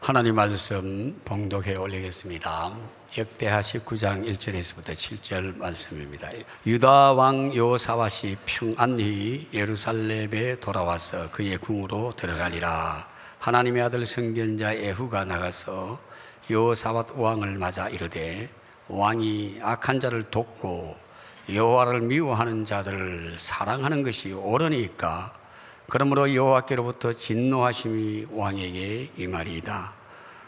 하나님 말씀 봉독해 올리겠습니다. 역대하 19장 1절에서부터 7절 말씀입니다. 유다 왕 여호사밧이 평안히 예루살렘에 돌아와서 그의 궁으로 들어가니라. 하나님의 아들 선견자 예후가 나가서 여호사밧 왕을 맞아 이르되, 왕이 악한 자를 돕고 여호와를 미워하는 자들을 사랑하는 것이 옳으니까 그러므로 여호와께로부터 진노하심이 왕에게 임하리이다.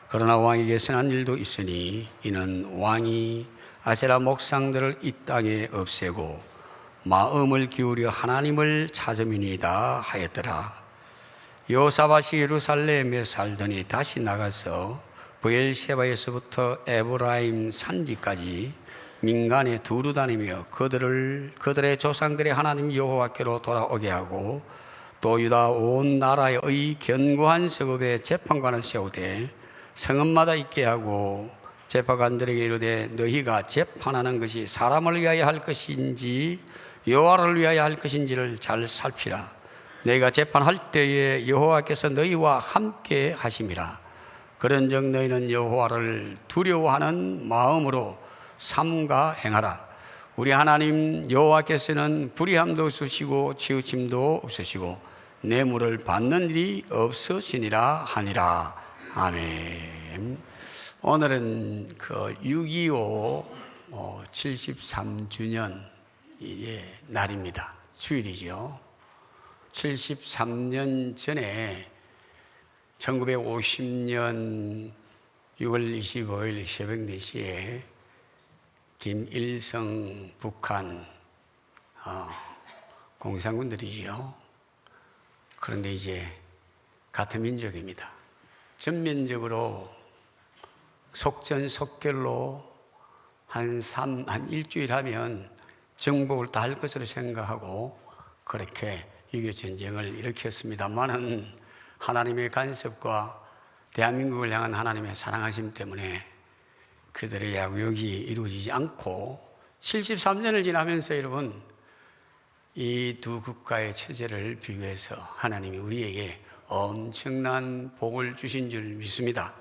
그러나 왕에게 선한 일도 있으니 이는 왕이 아세라 목상들을 이 땅에 없애고 마음을 기울여 하나님을 찾음이니이다 하였더라. 여호사밧이 예루살렘에 살더니 다시 나가서 브엘셰바에서부터 에브라임 산지까지 민간에 두루 다니며 그들의 조상들의 하나님 여호와께로 돌아오게 하고, 또 유다 온 나라의 견고한 성읍에 재판관을 세우되 성읍마다 있게 하고, 재판관들에게 이르되 너희가 재판하는 것이 사람을 위하여 할 것인지 여호와를 위하여 할 것인지를 잘 살피라. 너희가 재판할 때에 여호와께서 너희와 함께 하심이라. 그런즉 너희는 여호와를 두려워하는 마음으로 삼가 행하라. 우리 하나님 여호와께서는 불의함도 없으시고 치우침도 없으시고 뇌물을 받는 일이 없으시니라 하니라. 아멘. 오늘은 그 6.25 73주년 날입니다. 주일이죠. 73년 전에 1950년 6월 25일 새벽 4시에 김일성 북한 공산군들이지요. 그런데 이제 같은 민족입니다. 전면적으로 속전속결로 한 일주일 하면 정복을 다 할 것으로 생각하고 그렇게 6.25 전쟁을 일으켰습니다만은 하나님의 간섭과 대한민국을 향한 하나님의 사랑하심 때문에 그들의 야구욕이 이루어지지 않고 73년을 지나면서 여러분, 이 두 국가의 체제를 비교해서 하나님이 우리에게 엄청난 복을 주신 줄 믿습니다.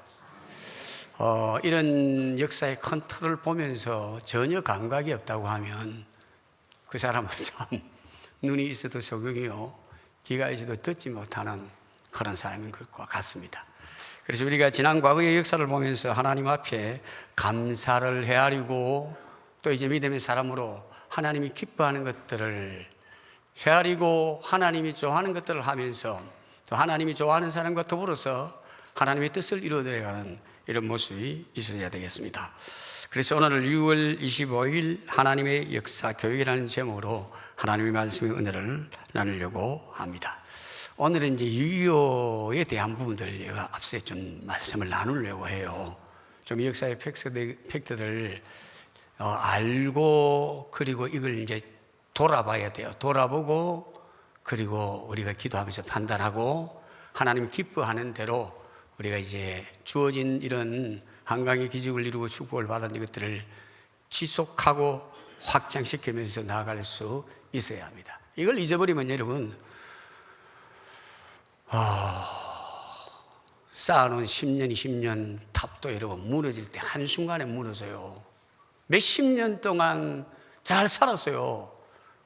이런 역사의 큰 틀을 보면서 전혀 감각이 없다고 하면 그 사람은 참 눈이 있어도 소경이요 귀가 있어도 듣지 못하는 그런 사람인 것과 같습니다. 그래서 우리가 지난 과거의 역사를 보면서 하나님 앞에 감사를 헤아리고, 또 이제 믿음의 사람으로 하나님이 기뻐하는 것들을 헤아리고 하나님이 좋아하는 것들을 하면서 또 하나님이 좋아하는 사람과 더불어서 하나님의 뜻을 이루어내가는 이런 모습이 있어야 되겠습니다. 그래서 오늘 6월 25일 하나님의 역사 교육이라는 제목으로 하나님의 말씀의 은혜를 나누려고 합니다. 오늘은 이제 6.25에 대한 부분들을 제가 앞서 좀 말씀을 나누려고 해요. 좀 역사의 팩트들을 알고, 그리고 이걸 이제 돌아봐야 돼요. 돌아보고, 그리고 우리가 기도하면서 판단하고, 하나님 기뻐하는 대로 우리가 이제 주어진 이런 한강의 기적을 이루고 축복을 받은 이것들을 지속하고 확장시키면서 나아갈 수 있어야 합니다. 이걸 잊어버리면 여러분, 쌓아놓은 10년, 20년 탑도 여러분 무너질 때 한순간에 무너져요. 몇십 년 동안 잘 살았어요.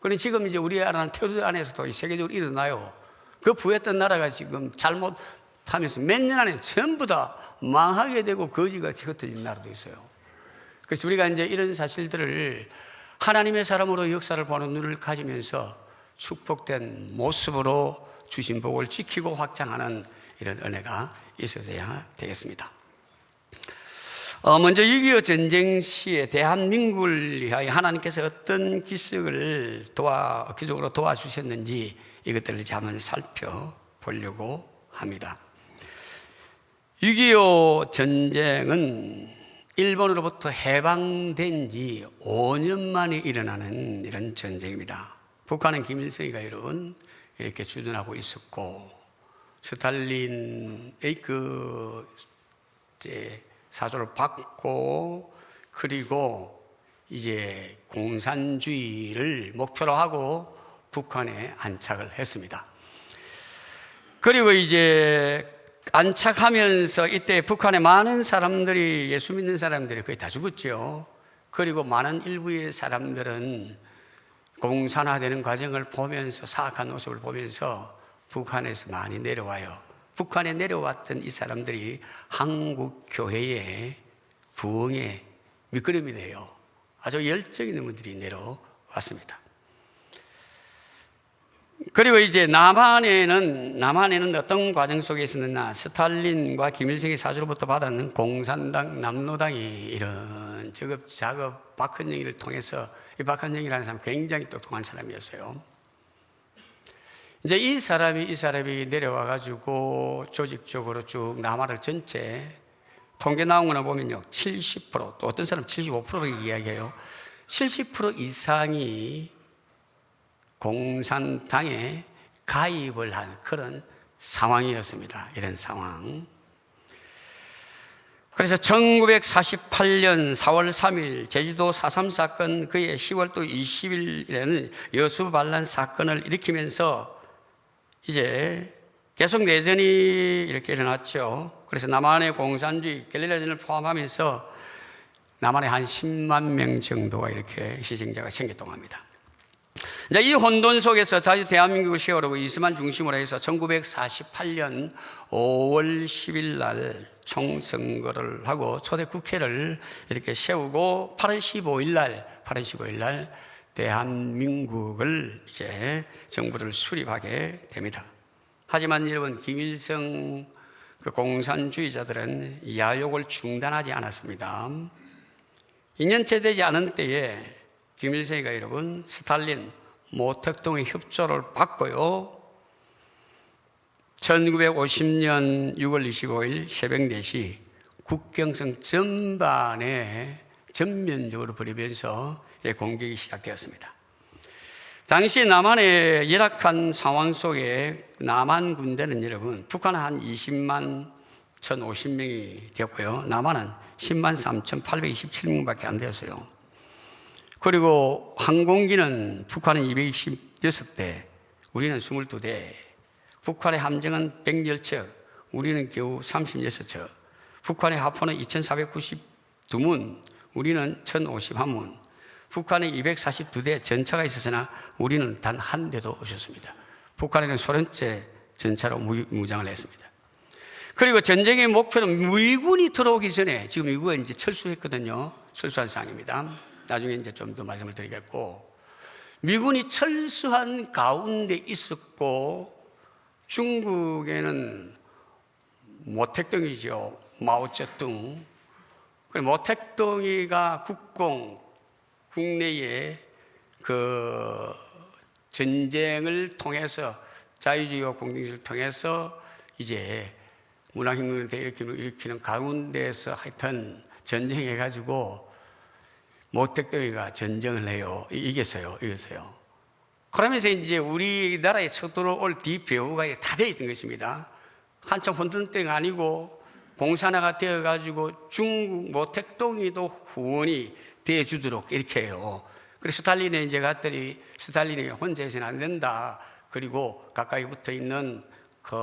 그런데 지금 이제 우리 나라 테러 안에서도 세계적으로 일어나요. 그 부했던 나라가 지금 잘못하면서 몇 년 안에 전부 다 망하게 되고 거지같이 흩어진 나라도 있어요. 그래서 우리가 이제 이런 사실들을 하나님의 사람으로 역사를 보는 눈을 가지면서 축복된 모습으로 주신 복을 지키고 확장하는 이런 은혜가 있어야 되겠습니다. 먼저 6.25 전쟁 시에 대한민국을 위하여 하나님께서 어떤 기적을 기적으로 도와주셨는지 이것들을 한번 살펴보려고 합니다. 6.25 전쟁은 일본으로부터 해방된 지 5년 만에 일어나는 이런 전쟁입니다. 북한은 김일성이가 여러분 이렇게 주둔하고 있었고, 스탈린의 사조를 받고, 그리고 이제 공산주의를 목표로 하고 북한에 안착을 했습니다. 그리고 이제 안착하면서 이때 북한의 많은 사람들이, 예수 믿는 사람들이 거의 다 죽었죠. 그리고 많은 일부의 사람들은 공산화되는 과정을 보면서, 사악한 모습을 보면서 북한에서 많이 내려와요. 북한에 내려왔던 이 사람들이 한국 교회의 부흥의 밑거름이 돼요. 아주 열정 있는 분들이 내려왔습니다. 그리고 이제 남한에는 어떤 과정 속에 있었느냐, 스탈린과 김일성이 사주로부터 받았는 공산당, 남노당이 이런 작업 박헌영이를 통해서, 이 박헌영이라는 사람 굉장히 똑똑한 사람이었어요. 이제 이 사람이 내려와 가지고 조직적으로 쭉 남한을 전체 통계 나온 거나 보면요, 70%, 또 어떤 사람은 75%를 이야기해요. 70% 이상이 공산당에 가입을 한 그런 상황이었습니다. 이런 상황. 그래서 1948년 4월 3일 제주도 4.3 사건, 그해 10월 또 20일에는 여수 반란 사건을 일으키면서 이제 계속 내전이 이렇게 일어났죠. 그래서 남한의 공산주의 게릴라전을 포함하면서 남한에 한 10만 명 정도가 이렇게 희생자가 생겼다고 합니다. 이제 이 혼돈 속에서 자주 대한민국을 세우려고 이승만 중심으로 해서 1948년 5월 10일 날 총선거를 하고 초대 국회를 이렇게 세우고 8월 15일 날 대한민국을 이제 정부를 수립하게 됩니다. 하지만 여러분, 김일성 그 공산주의자들은 야욕을 중단하지 않았습니다. 2년째 되지 않은 때에 김일성이가 여러분 스탈린, 모택동의 협조를 받고요, 1950년 6월 25일 새벽 4시 국경선 전반에 전면적으로 벌이면서 공격이 시작되었습니다. 당시 남한의 열악한 상황 속에 남한 군대는 여러분, 북한은 한 20만 1,050명이 되었고요, 남한은 10만 3,827명밖에 안 되었어요. 그리고 항공기는 북한은 226대, 우리는 22대, 북한의 함정은 110척, 우리는 겨우 36척, 북한의 하포는 2,492문, 우리는 1,051문, 북한에 242대 전차가 있었으나 우리는 단 한 대도 없었습니다. 북한에는 소련제 전차로 무장을 했습니다. 그리고 전쟁의 목표는 미군이 들어오기 전에, 지금 미국은 이제 철수했거든요. 철수한 상황입니다. 나중에 이제 좀 더 말씀을 드리겠고, 미군이 철수한 가운데 있었고, 중국에는 모택동이죠. 마오쩌둥. 모택동이가 국내에 그 전쟁을 통해서, 자유주의와 공동주의를 통해서 이제 문화혁명을 일으키는 가운데에서 하여튼 전쟁해가지고 모택동이가 전쟁을 해요. 이겼어요. 그러면서 이제 우리나라의 서도로 올 뒤배우가 다 되어 있는 것입니다. 한참 혼돈 때가 아니고 공산화가 되어가지고 중국 모택동이도 후원이 대주도록 이렇게 해요. 그래서 스탈린에 이제 갔더니 스탈린이 혼자 해서는 안 된다. 그리고 가까이 붙어 있는 그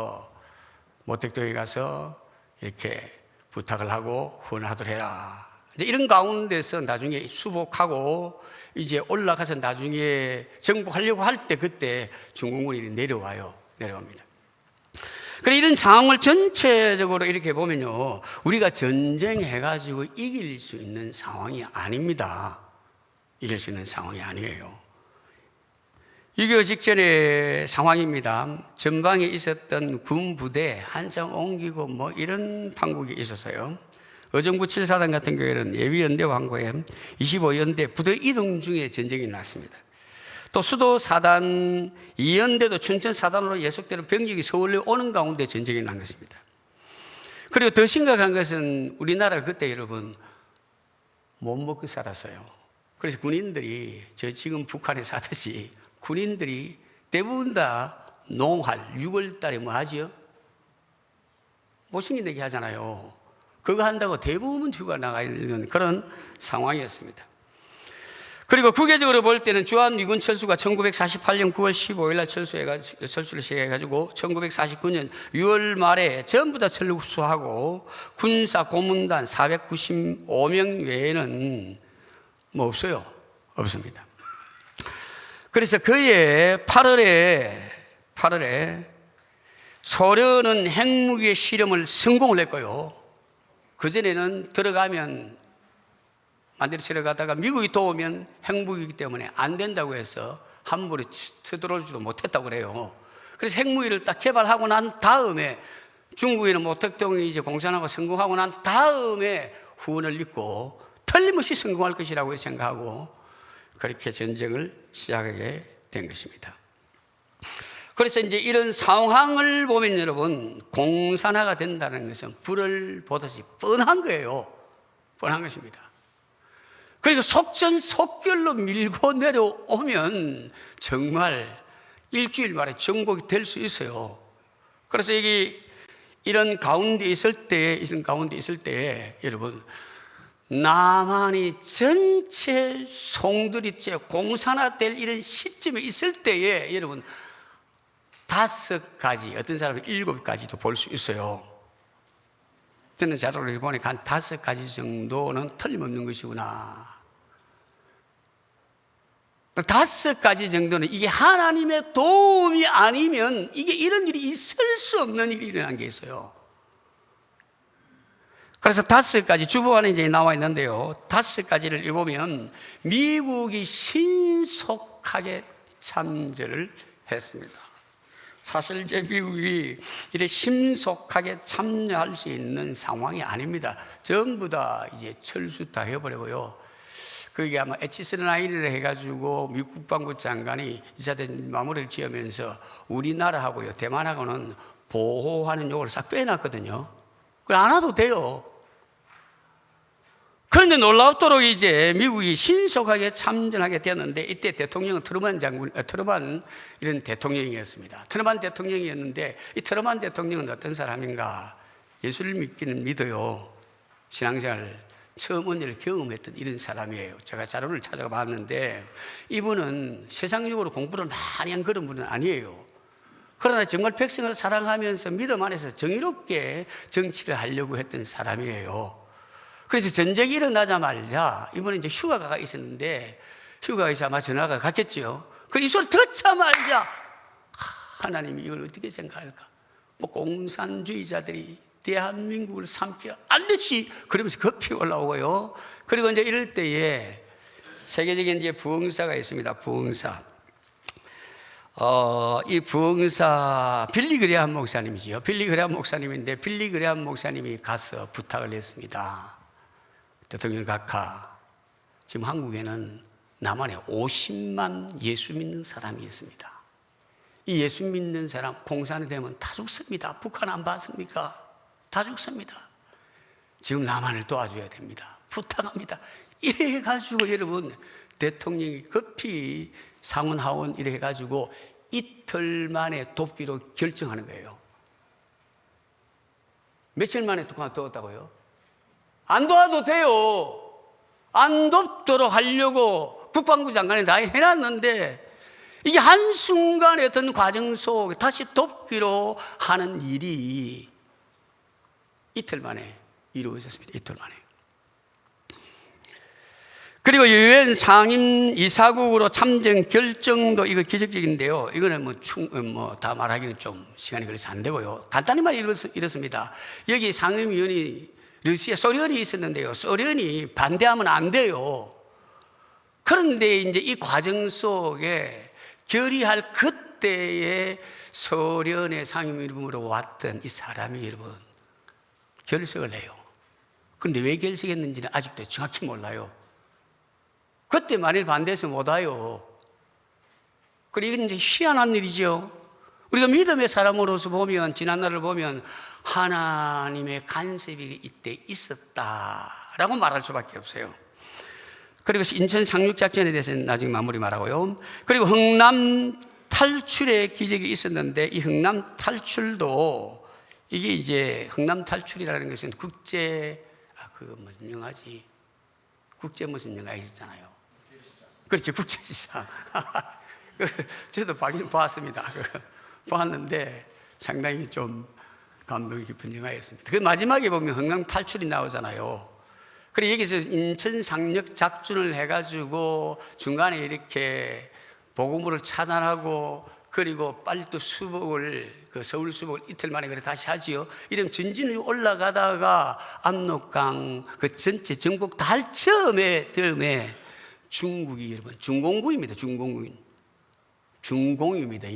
모택동에 가서 이렇게 부탁을 하고 후원하도록 해라. 이제 이런 가운데서 나중에 수복하고 이제 올라가서 나중에 정복하려고 할 때 그때 중국군이 내려옵니다. 그래, 이런 상황을 전체적으로 이렇게 보면요, 우리가 전쟁해가지고 이길 수 있는 상황이 아닙니다. 이길 수 있는 상황이 아니에요. 6.25 직전의 상황입니다. 전방에 있었던 군 부대 한참 옮기고 뭐 이런 판국이 있었어요. 의정부 7사단 같은 경우에는 예비연대와 항구에 25연대 부대 이동 중에 전쟁이 났습니다. 또 수도 4단 2연대도 춘천 4단으로 예속대로 병력이 서울로 오는 가운데 전쟁이 난 것입니다. 그리고 더 심각한 것은 우리나라 그때 여러분 못 먹고 살았어요. 그래서 군인들이 저 지금 북한에 사듯이 군인들이 대부분 다 농활 6월 달에 뭐 하지요? 모신기 내기 하잖아요. 그거 한다고 대부분 휴가 나가 있는 그런 상황이었습니다. 그리고 국외적으로 볼 때는 주한미군 철수가 1948년 9월 15일 날 철수를 시작해가지고 1949년 6월 말에 전부 다 철수하고 군사 고문단 495명 외에는 뭐 없어요. 없습니다. 그래서 그해 8월에 소련은 핵무기의 실험을 성공을 했고요. 그전에는 들어가면 만들어 가다가 미국이 도우면 핵무기이기 때문에 안 된다고 해서 함부로 쳐들어오지도 못했다고 그래요. 그래서 핵무기를 딱 개발하고 난 다음에 중국에는 모택동이 이제 공산화가 성공하고 난 다음에 후원을 입고 틀림없이 성공할 것이라고 생각하고 그렇게 전쟁을 시작하게 된 것입니다. 그래서 이제 이런 상황을 보면 여러분, 공산화가 된다는 것은 불을 보듯이 뻔한 거예요. 뻔한 것입니다. 그리고 속전속결로 밀고 내려오면 정말 일주일 만에 정복이 될 수 있어요. 그래서 이런 가운데 있을 때 여러분, 남한이 전체 송두리째 공산화될 이런 시점에 있을 때에 여러분 5가지, 어떤 사람은 7가지도 볼 수 있어요. 저는 자료를 보니까 한 5가지 정도는 틀림없는 것이구나. 5가지 정도는 이게 하나님의 도움이 아니면 이게 이런 일이 있을 수 없는 일이 일어난 게 있어요. 그래서 5가지 주보안에 이제 나와 있는데요. 5가지를 읽어보면 미국이 신속하게 참전을 했습니다. 사실 이제 미국이 이렇게 신속하게 참여할 수 있는 상황이 아닙니다. 전부 다 이제 철수 다 해버리고요. 그게 아마 H-9를 해가지고 미국 국방부 장관이 이사대 마무리를 지으면서 우리나라하고요, 대만하고는 보호하는 요구를 싹 빼놨거든요. 그걸 안 와도 돼요. 그런데 놀랍도록 이제 미국이 신속하게 참전하게 되었는데 이때 대통령은 트루만 이런 대통령이었습니다. 트루만 대통령이었는데 이 트루만 대통령은 어떤 사람인가? 예수를 믿기는 믿어요. 신앙생활 처음 은혜를 경험했던 이런 사람이에요. 제가 자료를 찾아가 봤는데 이분은 세상적으로 공부를 많이 한 그런 분은 아니에요. 그러나 정말 백성을 사랑하면서 믿음 안에서 정의롭게 정치를 하려고 했던 사람이에요. 그래서 전쟁이 일어나자마자 이번에 이제 휴가가 있었는데 휴가에서 아마 전화가 갔겠죠. 그리고 이 소리 듣자마자 하나님이 이걸 어떻게 생각할까? 뭐 공산주의자들이 대한민국을 삼켜 알듯이 그러면서 급히 올라오고요. 그리고 이제 이럴 때에 세계적인 이제 부흥사가 있습니다. 부흥사. 이 부흥사 빌리 그레함 목사님이지요. 빌리 그레함 목사님인데 빌리 그레함 목사님이 가서 부탁을 했습니다. 대통령 각하, 지금 한국에는 남한에 50만 예수 믿는 사람이 있습니다. 이 예수 믿는 사람 공산이 되면 다 죽습니다. 북한 안 봤습니까? 다 죽습니다. 지금 남한을 도와줘야 됩니다. 부탁합니다. 이래 가지고 여러분 대통령이 급히 상원하원 이래 가지고 이틀 만에 돕기로 결정하는 거예요. 며칠 만에 도왔다고요? 안 도와도 돼요. 안 돕도록 하려고 국방부 장관이 다 해놨는데 이게 한순간에 어떤 과정 속에 다시 돕기로 하는 일이 이틀 만에 이루어졌습니다. 이틀 만에. 그리고 유엔 상임 이사국으로 참전 결정도 이거 기적적인데요. 이거는 다 말하기는 좀 시간이 걸려서 안 되고요. 간단히 말해 이렇습니다. 여기 상임위원이 러시아, 소련이 있었는데요. 소련이 반대하면 안 돼요. 그런데 이제 이 과정 속에 결의할 그때에 소련의 상임위원으로 왔던 이 사람이 여러분 결석을 해요. 그런데 왜 결석했는지는 아직도 정확히 몰라요. 그때 만일 반대해서 못 와요. 그리고 이건 이제 희한한 일이죠. 우리가 믿음의 사람으로서 보면, 지난날을 보면 하나님의 간섭이 이때 있었다라고 말할 수밖에 없어요. 그리고 인천 상륙작전에 대해서는 나중에 마무리 말하고요. 그리고 흥남 탈출의 기적이 있었는데 이 흥남 탈출도 이게 이제 흥남 탈출이라는 것은 국제 무슨 영화지? 국제 무슨 영화 있었잖아요. 그렇지, 국제지상. 저도 보긴 봤습니다. 봤는데 상당히 좀 감동이 깊은 영화였습니다. 그 마지막에 보면 흥남 탈출이 나오잖아요. 그래 여기서 인천 상륙 작전을 해가지고 중간에 이렇게 보급물을 차단하고 그리고 빨리 또 수복을 그 서울 수복을 이틀 만에 그래 다시 하지요. 이러면 전진을 올라가다가 압록강 그 전체 전국 다 할 처음에 중국이 여러분 중공군입니다. 중공입니다.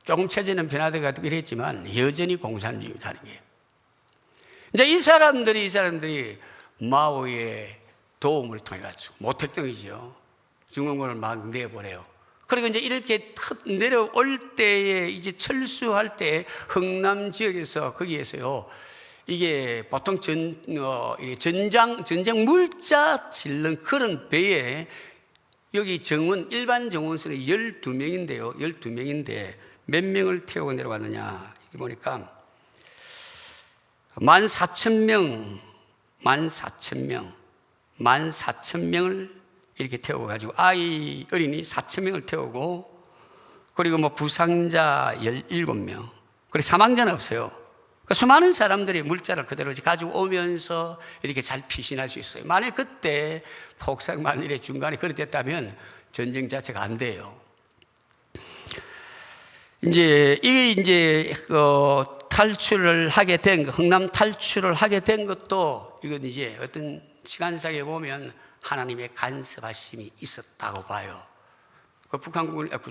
조금 체제는 변화되고 이랬지만 여전히 공산주의입니다 하는 게. 이제 이 사람들이 마오의 도움을 통해 가지고 모택동이죠. 중공군을 막 내보내요. 그리고 이제 이렇게 내려올 때에 이제 철수할 때 흥남 지역에서 거기에서요. 이게 보통 전쟁 물자 실는 그런 배에 여기 정원 일반 정원선이 12명인데요. 12명인데 몇 명을 태우고 내려갔느냐? 여기 보니까 14,000명, 14,000명을 이렇게 태워가지고 어린이 4,000명을 태우고 그리고 뭐 부상자 17명 그리고 사망자는 없어요. 그러니까 수많은 사람들이 물자를 그대로 가지고 오면서 이렇게 잘 피신할 수 있어요. 만약 그때 폭삭 만일에 중간에 그렇게 됐다면 전쟁 자체가 안 돼요. 이게 탈출을 하게 된 흥남 탈출을 하게 된 것도 이건 이제 어떤 시간상에 보면 하나님의 간섭하심이 있었다고 봐요. 그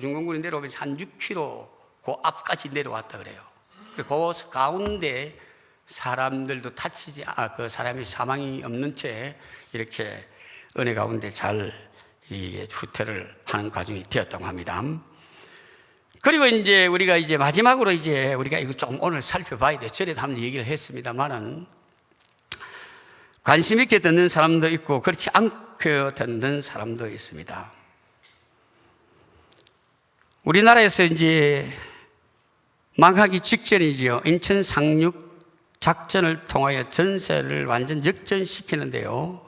중공군이 내려오면서 한 6km 그 앞까지 내려왔다 그래요. 그리고 그 가운데 사람들도 그 사람이 사망이 없는 채 이렇게 은혜 가운데 잘 후퇴를 하는 과정이 되었다고 합니다. 그리고 이제 우리가 이제 마지막으로 우리가 이거 좀 오늘 살펴봐야 돼. 전에도 한번 얘기를 했습니다만은 관심 있게 듣는 사람도 있고 그렇지 않게 듣는 사람도 있습니다. 우리나라에서 이제 망하기 직전이지요. 인천 상륙 작전을 통하여 전세를 완전 역전시키는데요.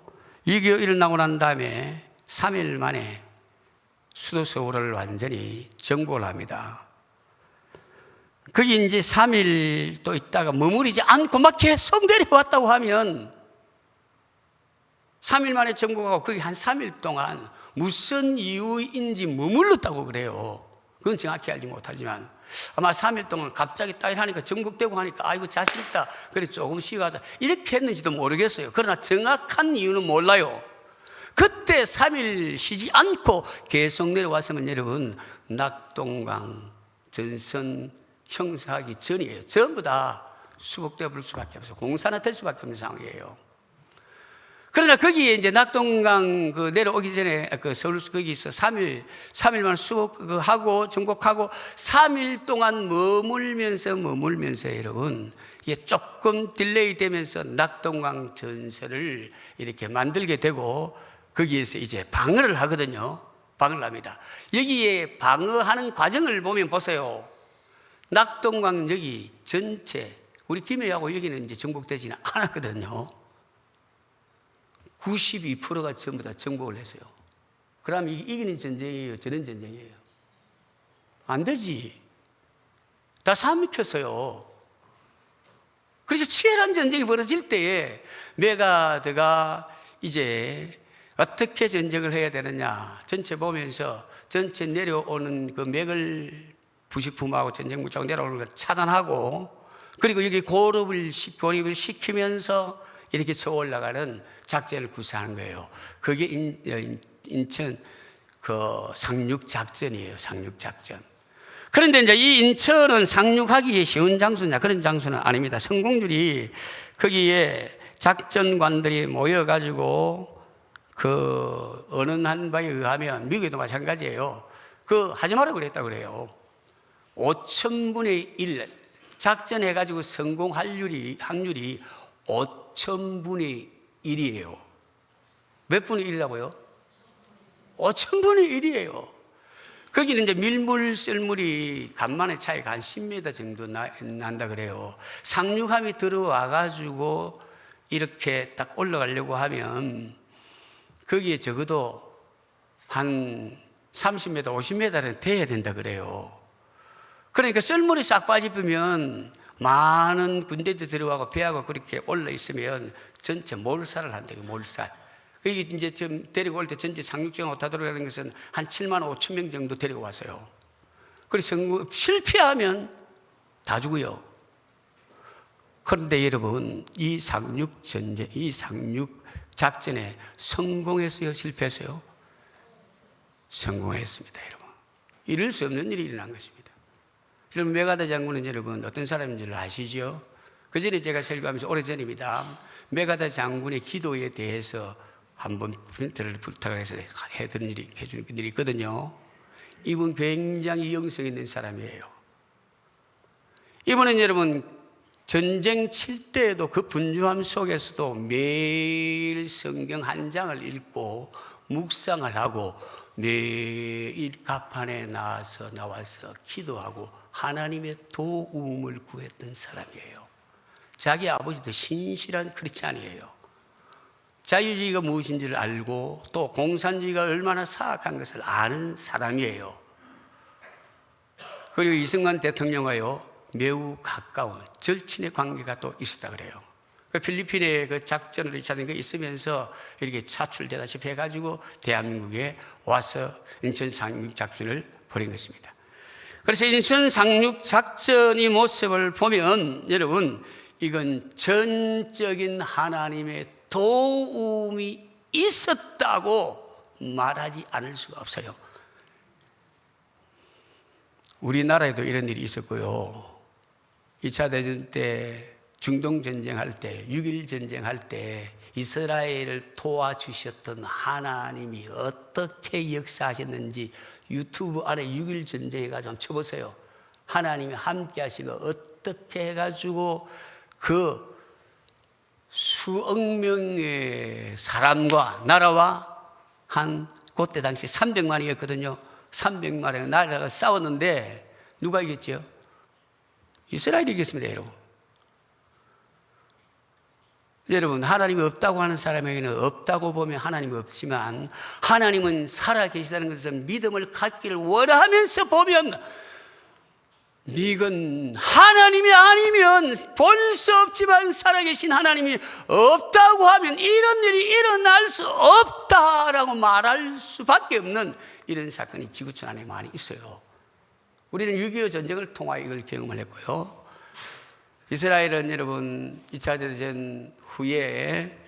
6.25 일어나고 난 다음에 3일 만에 수도 서울을 완전히 정복을 합니다. 거기 이제 3일 또 있다가 머무르지 않고 막 계속 내려왔다고 하면 3일 만에 정복하고 거기 한 3일 동안 무슨 이유인지 머물렀다고 그래요. 그건 정확히 알지 못하지만 아마 3일 동안 갑자기 딱 하니까 정복되고 하니까 아이고 자신 있다. 그래 조금 쉬어가자. 이렇게 했는지도 모르겠어요. 그러나 정확한 이유는 몰라요. 그때 3일 쉬지 않고 계속 내려왔으면 여러분 낙동강 전선 형성하기 전이에요. 전부 다 수복돼 볼 수밖에 없어요. 공산화 될 수밖에 없는 상황이에요. 그러나 거기에 이제 낙동강 내려오기 전에 서울 거기서 3일만 수복하고 정복하고 3일 동안 머물면서 여러분 이게 조금 딜레이 되면서 낙동강 전선을 이렇게 만들게 되고 거기에서 이제 방어를 하거든요. 방어를 합니다. 여기에 방어하는 과정을 보면 보세요. 낙동강 여기 전체 우리 김해하고 여기는 이제 정복되지는 않았거든요. 92%가 전부 다 정복을 했어요. 그럼 이게 이기는 전쟁이에요? 저런 전쟁이에요? 안 되지. 다 삼익혔어요. 그래서 치열한 전쟁이 벌어질 때에 메가드가 이제 어떻게 전쟁을 해야 되느냐 전체 보면서 전체 내려오는 그 맥을 부식품하고 전쟁 무차고 내려오는 걸 차단하고 그리고 여기 고립을 시키면서 이렇게 쳐 올라가는 작전을 구사하는 거예요. 그게 인천 상륙작전이에요. 상륙작전. 그런데 이제 이 인천은 상륙하기 쉬운 장소냐? 그런 장소는 아닙니다. 성공률이 거기에 작전관들이 모여가지고 언언한 바에 의하면 미국에도 마찬가지예요. 하지 말라고 그랬다고 그래요. 5,000분의 1 작전해가지고 성공할 확률이 5,000분의 1이에요. 몇 분의 1이라고요? 5,000분의 1이에요. 거기는 이제 밀물, 썰물이 간만의 차이가 한 10m 정도 난다 그래요. 상륙함이 들어와가지고 이렇게 딱 올라가려고 하면 거기에 적어도 한 30m, 50m는 돼야 된다 그래요. 그러니까 썰물이 싹 빠지면 많은 군대들 들어가고 배하고 그렇게 올라 있으면 전체 몰살을 한대요. 몰살. 이게 이제 지금 데리고 올 때 전체 상륙정하고 다 들어가는 것은 한 7만 5천 명 정도 데리고 왔어요. 그래서 실패하면 다 죽어요. 그런데 여러분, 이 상륙 전쟁, 이 상륙 작전에 성공했어요? 실패했어요? 성공했습니다, 여러분. 이럴 수 없는 일이 일어난 것입니다. 여러분, 메가다 장군은 여러분 어떤 사람인지를 아시죠? 그 전에 제가 설교하면서 오래전입니다. 메가다 장군의 기도에 대해서 한번 프린트를 부탁을 해서 해주는 일이 있거든요. 이분 굉장히 영성 있는 사람이에요. 이분은 여러분 전쟁 칠 때에도 그 분주함 속에서도 매일 성경 한 장을 읽고 묵상을 하고 매일 갑판에 나와서 기도하고 하나님의 도움을 구했던 사람이에요. 자기 아버지도 신실한 크리스찬이에요. 자유주의가 무엇인지를 알고 또 공산주의가 얼마나 사악한 것을 아는 사람이에요. 그리고 이승만 대통령과요 매우 가까운 절친의 관계가 또 있었다 그래요. 그 필리핀에 그 작전을 이차된 게 있으면서 이렇게 차출되다시피 해가지고 대한민국에 와서 인천 상륙 작전을 벌인 것입니다. 그래서 인천 상륙 작전의 모습을 보면 여러분 이건 전적인 하나님의 도움이 있었다고 말하지 않을 수가 없어요. 우리나라에도 이런 일이 있었고요. 2차 대전 때, 중동 전쟁할 때, 6.1 전쟁할 때 이스라엘을 도와주셨던 하나님이 어떻게 역사하셨는지 유튜브 안에 6.1 전쟁 해가지고 한번 쳐보세요. 하나님이 함께 하시고 어떻게 해가지고 그 수억 명의 사람과 나라와 한 그때 당시 300만이었거든요. 300만의 나라가 싸웠는데 누가 이겼죠? 이스라엘이 이겼습니다, 여러분. 여러분, 하나님이 없다고 하는 사람에게는 없다고 보면 하나님이 없지만 하나님은 살아계시다는 것을 믿음을 갖기를 원하면서 보면 이건 하나님이 아니면 볼 수 없지만 살아계신 하나님이 없다고 하면 이런 일이 일어날 수 없다라고 말할 수밖에 없는 이런 사건이 지구촌 안에 많이 있어요. 우리는 6.25 전쟁을 통하여 이걸 경험을 했고요. 이스라엘은 여러분 2차 대전 후에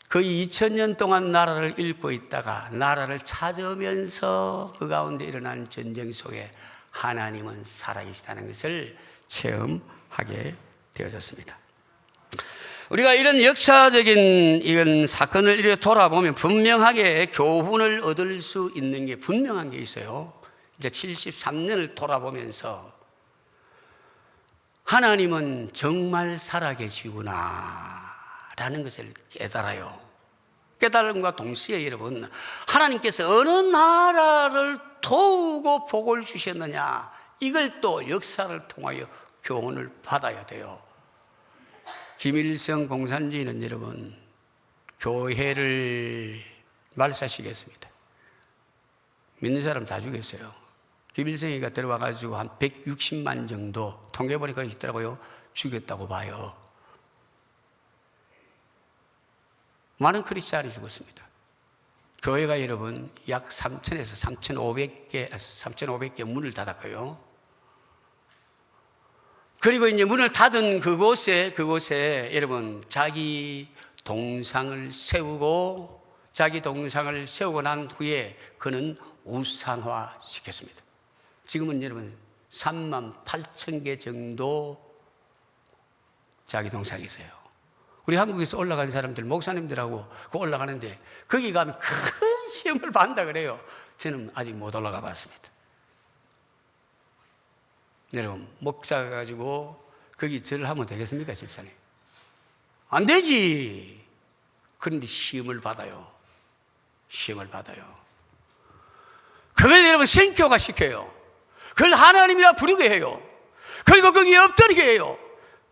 거의 2000년 동안 나라를 잃고 있다가 나라를 찾으면서 그 가운데 일어난 전쟁 속에 하나님은 살아계시다는 것을 체험하게 되어졌습니다. 우리가 이런 역사적인 이런 사건을 이렇게 돌아보면 분명하게 교훈을 얻을 수 있는 게 분명한 게 있어요. 이제 73년을 돌아보면서 하나님은 정말 살아계시구나 라는 것을 깨달아요. 깨달음과 동시에 여러분 하나님께서 어느 나라를 도우고 복을 주셨느냐 이걸 또 역사를 통하여 교훈을 받아야 돼요. 김일성 공산주의는 여러분 교회를 말살시켰습니다. 믿는 사람 다 죽였어요. 김일성이가 들어와가지고 한 160만 정도 통계보니까 있더라고요. 죽였다고 봐요. 많은 크리스찬이 죽었습니다. 교회가 여러분 약 3,000에서 3,500개 문을 닫았고요. 그리고 이제 문을 닫은 그곳에 여러분 자기 동상을 세우고 난 후에 그는 우상화 시켰습니다. 지금은 여러분 38,000개 정도 자기 동상이 있어요. 우리 한국에서 올라간 사람들, 목사님들하고 올라가는데 거기 가면 큰 시험을 받는다 그래요. 저는 아직 못 올라가 봤습니다. 여러분, 목사가 가지고 거기 절을 하면 되겠습니까, 집사님? 안 되지. 그런데 시험을 받아요. 그걸 여러분 생교가 시켜요. 그걸 하나님이라 부르게 해요. 그리고 거기에 엎드리게 해요.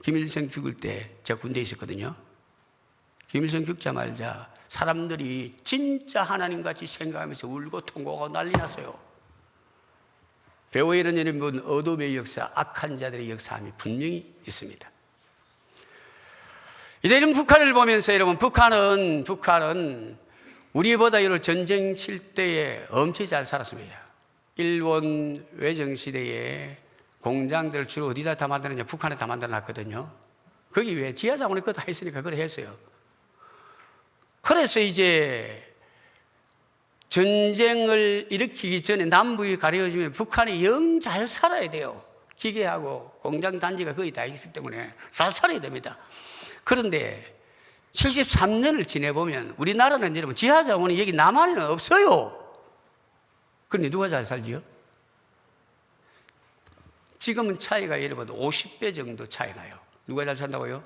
김일성 죽을 때 제가 군대에 있었거든요. 김일성 죽자마자 사람들이 진짜 하나님같이 생각하면서 울고 통곡하고 난리 났어요. 배후에는 여러분 어둠의 역사, 악한 자들의 역사함이 분명히 있습니다. 이제 이런 북한을 보면서 여러분 북한은 우리보다 여러 전쟁 칠 때에 엄청 잘 살았습니다. 일본 외정 시대에 공장들을 주로 어디다 다 만드느냐, 북한에 다 만들어 놨거든요. 거기 왜 지하자원에 그거 다 있으니까 그걸 했어요. 그래서 이제 전쟁을 일으키기 전에 남북이 가려지면 북한이 영 잘 살아야 돼요. 기계하고 공장 단지가 거의 다 있기 때문에 잘 살아야 됩니다. 그런데 73년을 지내보면 우리나라는 여러분 지하자원이 여기 남한에는 없어요. 그런데 누가 잘 살지요? 지금은 차이가 여러분 50배 정도 차이 나요. 누가 잘 산다고요?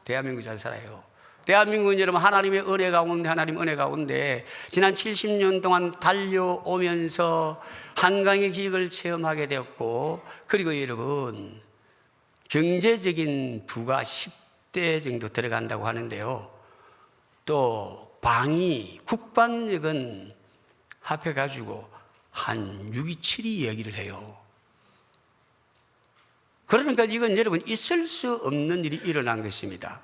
대한민국이 잘 살아요. 대한민국은 여러분 하나님의 은혜 가운데 지난 70년 동안 달려오면서 한강의 기적을 체험하게 되었고, 그리고 여러분 경제적인 부가 10대 정도 들어간다고 하는데요. 또 방위, 국방력은 합해가지고 한 6위, 7위 얘기를 해요. 그러니까 이건 여러분 있을 수 없는 일이 일어난 것입니다.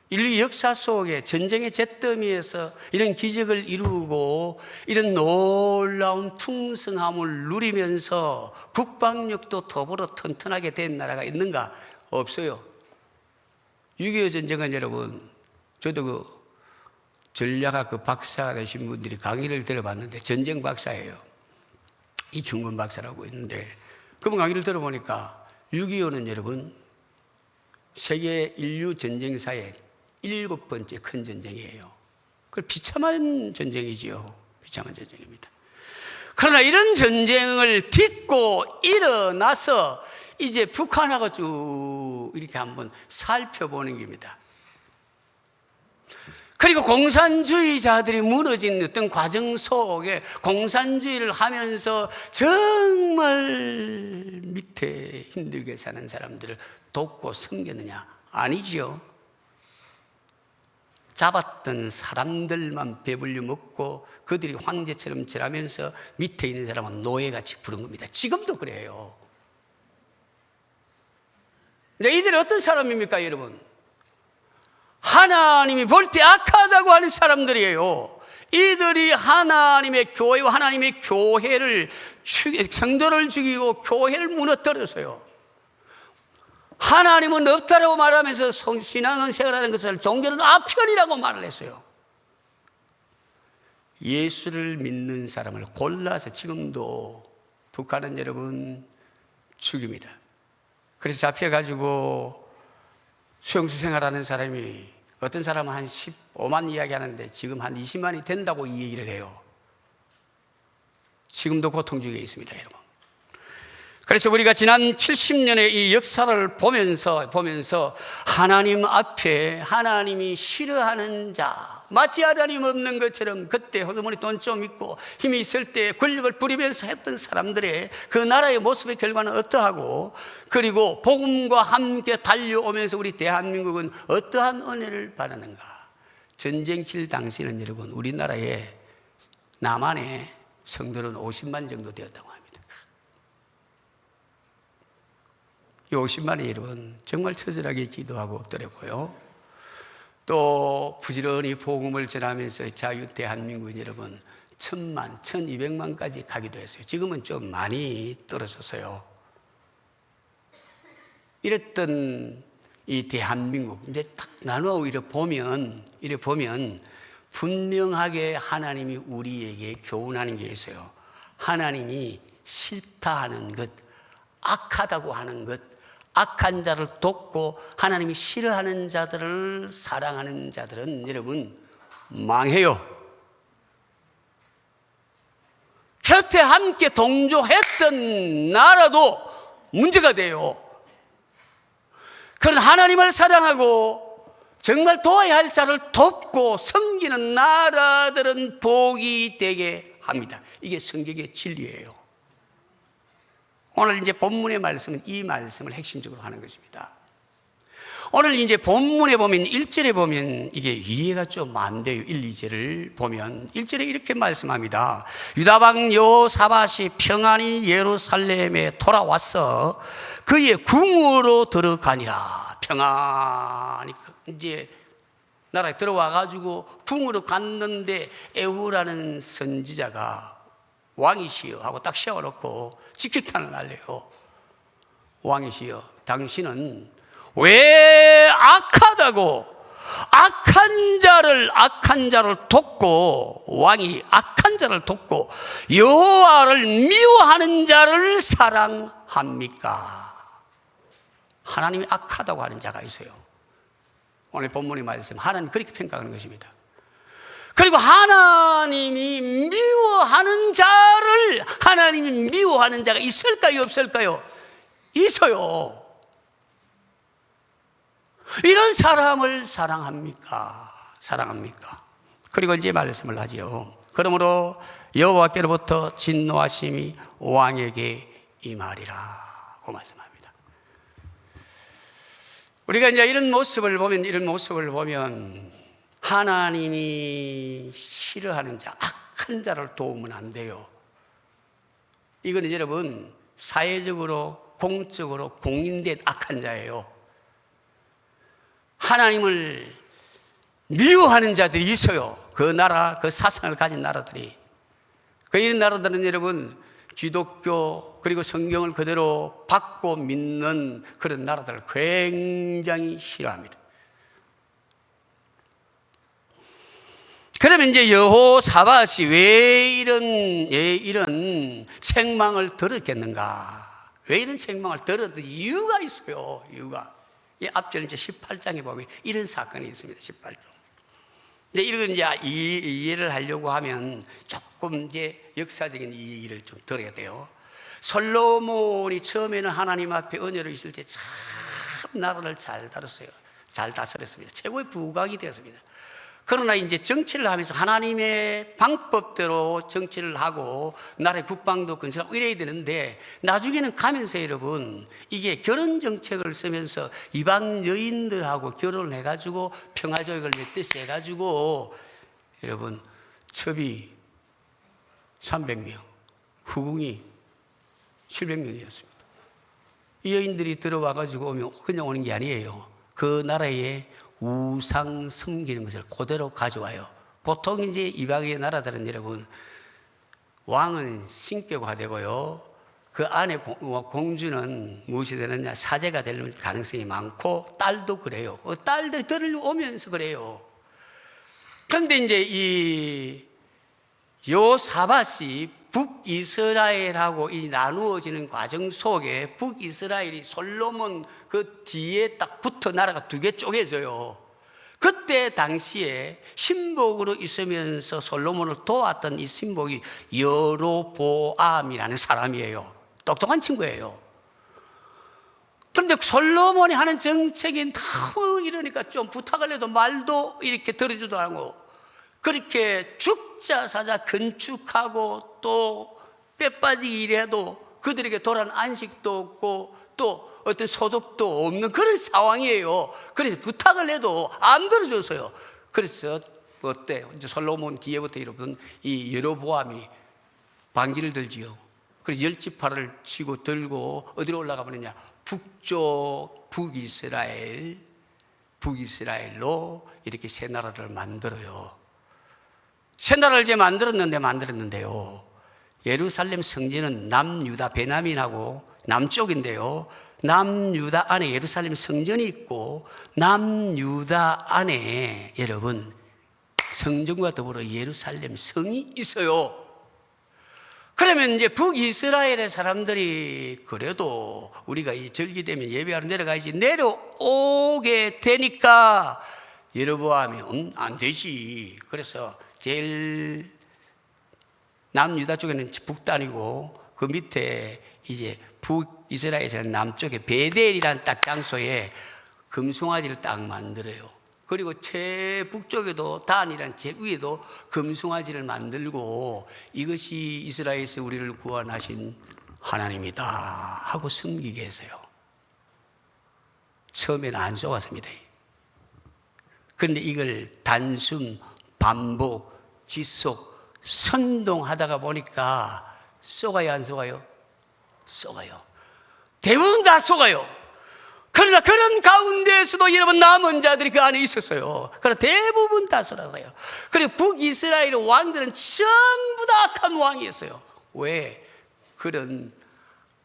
인류 역사 속에 전쟁의 잿더미에서 이런 기적을 이루고 이런 놀라운 풍성함을 누리면서 국방력도 더불어 튼튼하게 된 나라가 있는가? 없어요. 6.25 전쟁은 여러분, 저도 전략학 박사가 되신 분들이 강의를 들어봤는데 전쟁 박사예요. 이충근 박사라고 있는데 그분 강의를 들어보니까 6.25는 여러분 세계 인류 전쟁사의 7번째 큰 전쟁이에요. 그걸 비참한 전쟁이지요. 비참한 전쟁입니다. 그러나 이런 전쟁을 딛고 일어나서 이제 북한하고 쭉 이렇게 한번 살펴보는 겁니다. 그리고 공산주의자들이 무너진 어떤 과정 속에 공산주의를 하면서 정말 밑에 힘들게 사는 사람들을 돕고 섬겼느냐? 아니지요. 잡았던 사람들만 배불려 먹고 그들이 황제처럼 절하면서 밑에 있는 사람은 노예같이 부른 겁니다. 지금도 그래요. 근데 이들은 어떤 사람입니까, 여러분? 하나님이 볼 때 악하다고 하는 사람들이에요. 이들이 하나님의 교회와 하나님의 교회를 성도를 죽이고 교회를 무너뜨렸어요. 하나님은 없다라고 말하면서 신앙은 생활하는 것을 종교는 아편이라고 말을 했어요. 예수를 믿는 사람을 골라서 지금도 북한은 여러분 죽입니다. 그래서 잡혀가지고 수용소 생활하는 사람이 어떤 사람은 한 15만 이야기 하는데 지금 한 20만이 된다고 이 얘기를 해요. 지금도 고통 중에 있습니다, 여러분. 그래서 우리가 지난 70년의 이 역사를 보면서 하나님 앞에 하나님이 싫어하는 자, 마치 하나님 없는 것처럼 그때 호주머니 돈 좀 있고 힘이 있을 때 권력을 부리면서 했던 사람들의 그 나라의 모습의 결과는 어떠하고, 그리고 복음과 함께 달려오면서 우리 대한민국은 어떠한 은혜를 받았는가. 전쟁 칠 당시는 여러분 우리나라에 남한의 성도는 50만 정도 되었다고 합니다. 이 50만이 여러분 정말 처절하게 기도하고 엎드렸고요. 또 부지런히 복음을 전하면서 자유 대한민국은 여러분 1000만, 1200만까지 가기도 했어요. 지금은 좀 많이 떨어졌어요. 이랬던 이 대한민국 이제 딱 나누어 이래 보면 분명하게 하나님이 우리에게 교훈하는 게 있어요. 하나님이 싫다 하는 것, 악하다고 하는 것, 악한 자를 돕고 하나님이 싫어하는 자들을 사랑하는 자들은 여러분 망해요. 곁에 함께 동조했던 나라도 문제가 돼요. 그런 하나님을 사랑하고 정말 도와야 할 자를 돕고 섬기는 나라들은 복이 되게 합니다. 이게 성경의 진리예요. 오늘 이제 본문의 말씀은 이 말씀을 핵심적으로 하는 것입니다. 오늘 이제 본문에 보면 1절에 보면 이게 이해가 좀 안 돼요. 1, 2절을 보면 1절에 이렇게 말씀합니다. 유다방 여호사밧이 평안히 예루살렘에 돌아와서 그의 궁으로 들어가니라. 평안히 이제 나라에 들어와 가지고 궁으로 갔는데 에후라는 선지자가 왕이시여 하고 딱 세워놓고 직격탄을 날려요. 왕이시여, 당신은 왜 악하다고 악한 자를 돕고, 왕이 악한 자를 돕고 여호와를 미워하는 자를 사랑합니까? 하나님이 악하다고 하는 자가 있어요. 오늘 본문의 말씀, 하나님 그렇게 평가하는 것입니다. 그리고 하나님이 미워하는 자가 있을까요, 없을까요? 있어요. 이런 사람을 사랑합니까? 그리고 이제 말씀을 하지요. 그러므로 여호와께로부터 진노하심이 왕에게 임하리라고 말씀합니다. 우리가 이제 이런 모습을 보면 하나님이 싫어하는 자, 악한 자를 도우면 안 돼요. 이거는 여러분 사회적으로, 공적으로 공인된 악한 자예요. 하나님을 미워하는 자들이 있어요. 그 나라, 그 사상을 가진 나라들이. 이런 나라들은 여러분 기독교 그리고 성경을 그대로 받고 믿는 그런 나라들을 굉장히 싫어합니다. 그러면 이제 여호사밧이 왜 이런 책망을 들었겠는가? 왜 이런 책망을 들었는지 이유가 있어요. 이 앞절 이제 18장에 보면 이런 사건이 있습니다. 18장. 이제 이건 이제 이해를 하려고 하면 조금 이제 역사적인 이해를 좀 들어야 돼요. 솔로몬이 처음에는 하나님 앞에 은혜로 있을 때 참 나라를 잘 다스렸습니다. 최고의 부강이 되었습니다. 그러나 이제 정치를 하면서 하나님의 방법대로 정치를 하고 나라의 국방도 건설하고 이래야 되는데 나중에는 가면서 여러분 이게 결혼 정책을 쓰면서 이방 여인들하고 결혼을 해가지고 평화조약을 맺듯이 해가지고 여러분 첩이 300명, 후궁이 700명이었습니다. 이 여인들이 들어와가지고 오면 그냥 오는 게 아니에요. 그 나라에 우상 섬기는 것을 그대로 가져와요. 보통 이제 이방의 나라들은 여러분 왕은 신격화 되고요. 그 안에 공주는 무엇이 되느냐? 사제가 될 가능성이 많고 딸도 그래요. 딸들이 들어오면서 그래요. 그런데 이제 이 여호사밧이 북이스라엘하고 이 나누어지는 과정 속에 북이스라엘이 솔로몬 그 뒤에 딱 붙어 나라가 두 개 쪼개져요. 그때 당시에 신복으로 있으면서 솔로몬을 도왔던 이 신복이 여로보암이라는 사람이에요. 똑똑한 친구예요. 그런데 솔로몬이 하는 정책이 너무 이러니까 좀 부탁을 해도 말도 이렇게 들어주도 않고 그렇게 죽자 사자 건축하고 또 빼빠지기 일해도 그들에게 돌아온 안식도 없고 또 어떤 소득도 없는 그런 상황이에요. 그래서 부탁을 해도 안 들어줬어요. 그래서 어때? 이제 솔로몬 뒤에부터 여러분 이 여로보암이 반기를 들지요. 그래서 10지파를 치고 들고 어디로 올라가 버리냐? 북쪽 북이스라엘로 이렇게 새 나라를 만들어요. 새 나라를 이제 만들었는데요. 예루살렘 성전은 남유다 베냐민하고 남쪽인데요. 남유다 안에 예루살렘 성전이 있고 남유다 안에 여러분 성전과 더불어 예루살렘 성이 있어요. 그러면 이제 북이스라엘의 사람들이 그래도 우리가 이 절기되면 예배하러 내려가야지 내려오게 되니까 여로보암이 안 되지. 그래서 제일 남유다 쪽에는 북단이고 그 밑에 이제 북이스라엘에서는 남쪽에 베델이라는 딱 장소에 금송아지를 딱 만들어요. 그리고 최북쪽에도 단이란 제 위에도 금송아지를 만들고 이것이 이스라엘에서 우리를 구원하신 하나님이다 하고 섬기게 했어요. 처음에는 안 속았습니다. 그런데 이걸 단순, 반복, 지속, 선동하다가 보니까 속아요, 안 속아요? 속아요. 대부분 다 속아요. 그러나 그런 가운데에서도 여러분 남은 자들이 그 안에 있었어요. 그러나 대부분 다 속았어요. 그리고 북이스라엘 왕들은 전부 다 악한 왕이었어요. 왜? 그런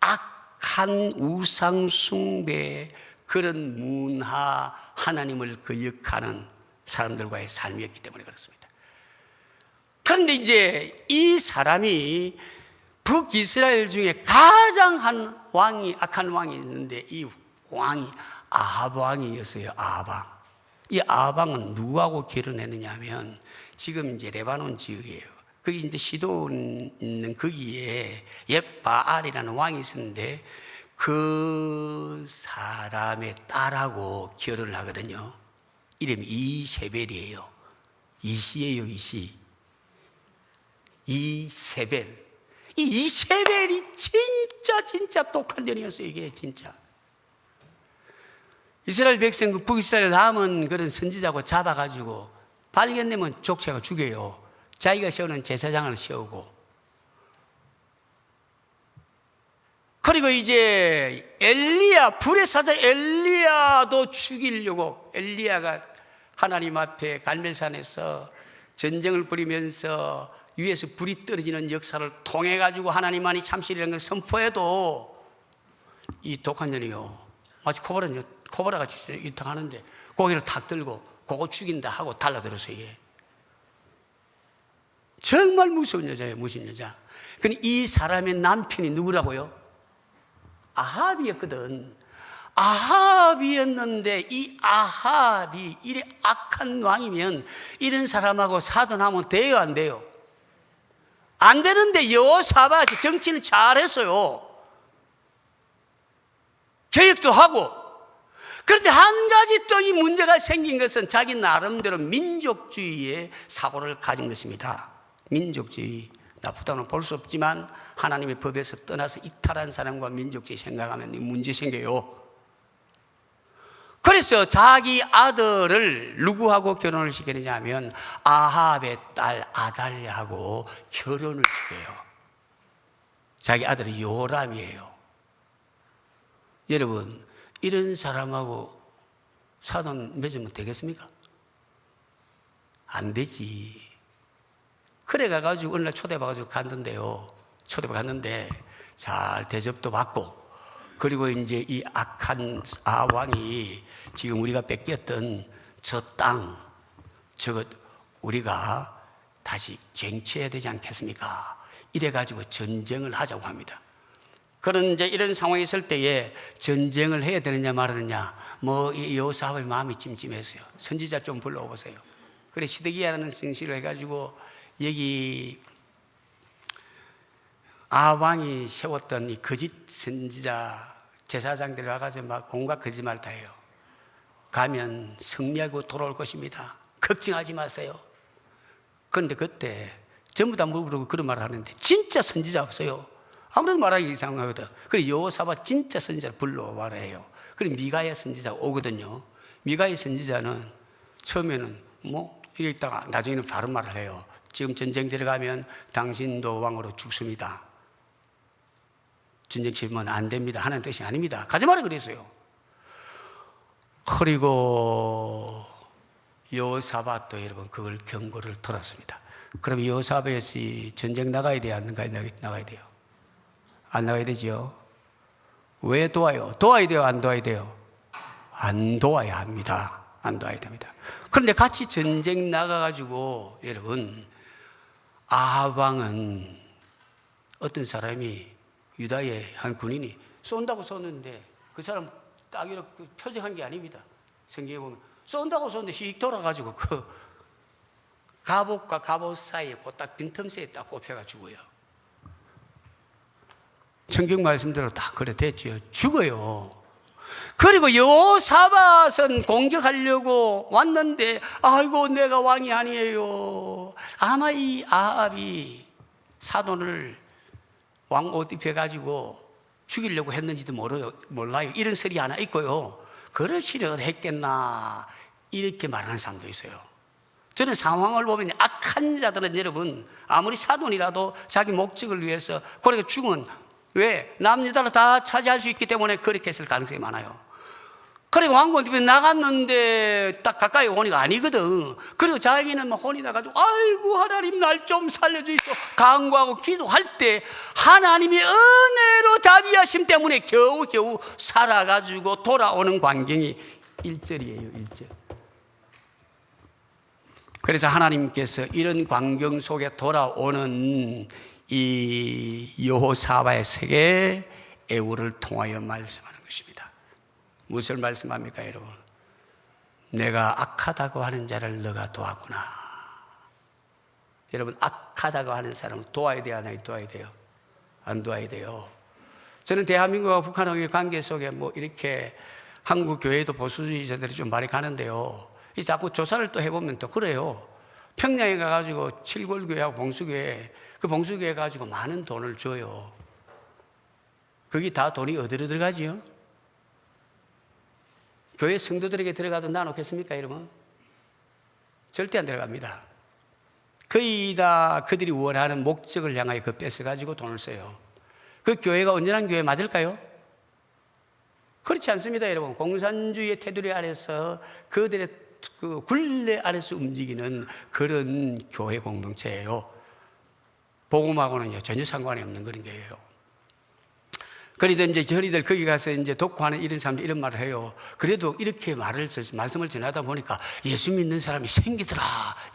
악한 우상숭배, 그런 문화, 하나님을 거역하는 사람들과의 삶이었기 때문에 그렇습니다. 그런데 이제 이 사람이 북이스라엘 중에 가장 한 왕이, 악한 왕이 있는데 이 왕이 아합 왕이었어요. 아합. 이 아합 왕은 누구하고 결혼했느냐 하면 지금 이제 레바논 지역이에요. 거기 이제 시돈 있는 거기에 옙바알이라는 왕이 있었는데 그 사람의 딸하고 결혼을 하거든요. 이름이 이세벨이에요. 이시예요, 이시. 이세벨. 이 이세벨이 진짜 독한 년이었어요, 이게 진짜. 이스라엘 백성, 북이스라엘 남은 그런 선지자고 잡아가지고 발견되면 족쇄가 죽여요. 자기가 세우는 제사장을 세우고. 그리고 이제 엘리야, 불의 사자 엘리야도 죽이려고, 엘리야가 하나님 앞에 갈멜산에서 전쟁을 벌이면서 위에서 불이 떨어지는 역사를 통해 가지고 하나님만이 참신이라는 걸 선포해도 이 독한 년이요, 마치 코브라같이 일탕하는데 고개를 탁 들고 그거 죽인다 하고 달라들었어요. 이게 정말 무서운 여자예요. 무서운 여자. 근데 이 사람의 남편이 누구라고요? 아합이었거든. 아합이었는데 이 아합이 이래 악한 왕이면 이런 사람하고 사돈하면 돼요, 안 돼요? 안 되는데 여호사밧이 정치를 잘했어요. 개혁도 하고. 그런데 한 가지 또 이 문제가 생긴 것은 자기 나름대로 민족주의의 사고를 가진 것입니다. 민족주의. 나쁘다고는 볼 수 없지만 하나님의 법에서 떠나서 이탈한 사람과 민족주의 생각하면 문제 생겨요. 그래서 자기 아들을 누구하고 결혼을 시키느냐 하면 아합의 딸 아달랴하고 결혼을 시켜요. 자기 아들이 요람이에요. 여러분, 이런 사람하고 사돈 맺으면 되겠습니까? 안 되지. 그래 가지고 어느 날 초대받아가지고 갔는데요. 초대받았는데 잘 대접도 받고, 그리고 이제 이 악한 아왕이 지금 우리가 뺏겼던 저 땅, 저것 우리가 다시 쟁취해야 되지 않겠습니까? 이래가지고 전쟁을 하자고 합니다. 그런데 이런 상황이 있을 때에 전쟁을 해야 되느냐 말느냐, 여호사밧의 마음이 찜찜했어요. 선지자 좀 불러오세요. 그래 시드기야라는 성씨를 해가지고 여기 아왕이 세웠던 이 거짓 선지자 제사장들이 와가지고 막 온갖 거짓말 다 해요. 가면 승리하고 돌아올 것입니다. 걱정하지 마세요. 그런데 그때 전부 다 물어보고 그런 말을 하는데 진짜 선지자 없어요. 아무래도 말하기 이상하거든. 그래 여호사밧 진짜 선지자를 불러 말해요. 그래 미가야 선지자가 오거든요. 미가야 선지자는 처음에는 이래 있다가 나중에는 다른 말을 해요. 지금 전쟁 들어가면 당신도 왕으로 죽습니다. 전쟁 치면 안 됩니다. 하나님 뜻이 아닙니다. 가지 마라 그랬어요. 그리고 여호사밧도 여러분 그걸 경고를 들었습니다. 그럼 여호사밧이 전쟁 나가야 돼요? 안 나가야 돼요? 안 나가야 되죠. 왜 도와요? 도와야 돼요? 안 도와야 돼요? 안 도와야 합니다. 안 도와야 됩니다. 그런데 같이 전쟁 나가가지고 여러분 아합왕은 어떤 사람이 유다의 한 군인이 쏜다고 쏘는데 그 사람 딱 이렇게 표정한 게 아닙니다. 성경에 보면 쏜다고 쏘는데 씩 돌아가지고 그 갑옷과 갑옷 사이에 딱 빈틈새에 딱 꼽혀가 죽어요. 성경 말씀대로 다 그래 됐죠. 죽어요. 그리고 여호사밧은 공격하려고 왔는데 아이고 내가 왕이 아니에요. 아마 이 아합이 사돈을 왕 옷 입혀가지고 죽이려고 했는지도 몰라요. 이런 설이 하나 있고요. 그러시려 했겠나 이렇게 말하는 사람도 있어요. 저는 상황을 보면 악한 자들은 여러분 아무리 사돈이라도 자기 목적을 위해서 그렇게 죽은 왜? 남자들을 다 차지할 수 있기 때문에 그렇게 했을 가능성이 많아요. 그리고 왕궁 집에 나갔는데 딱 가까이 오니까 아니거든. 그리고 자기는 막 혼이 나가지고 아이고 하나님 날 좀 살려주이소 간구하고 기도할 때 하나님의 은혜로 자비하심 때문에 겨우겨우 살아가지고 돌아오는 광경이 1절이에요. 1절. 그래서 하나님께서 이런 광경 속에 돌아오는 이 여호사밧에게 에후를 통하여 말씀하는 것입니다. 무엇을 말씀합니까, 여러분? 내가 악하다고 하는 자를 너가 도왔구나. 여러분, 악하다고 하는 사람은 도와야 돼요, 안 도와야 돼요? 안 도와야 돼요. 저는 대한민국과 북한의 관계 속에 뭐 이렇게 한국 교회도 보수주의자들이 좀 말이 가는데요. 이 자꾸 조사를 또 해보면 또 그래요. 평양에 가가지고 칠골교회하고 봉수교회, 그 봉수교회 가지고 많은 돈을 줘요. 거기 다 돈이 어디로 들어가지요? 교회 성도들에게 들어가도 나눠겠습니까, 여러분? 절대 안 들어갑니다. 거의 다 그들이 원하는 목적을 향하여 그 뺏어가지고 돈을 써요. 그 교회가 온전한 교회 맞을까요? 그렇지 않습니다, 여러분. 공산주의의 테두리 아래서 그들의 그 굴레 아래서 움직이는 그런 교회 공동체예요. 복음하고는요 전혀 상관이 없는 그런 교회예요. 그래도 이제 저희들 거기 가서 이제 독고하는 이런 사람들 이런 말을 해요. 그래도 이렇게 말씀을 전하다 보니까 예수 믿는 사람이 생기더라.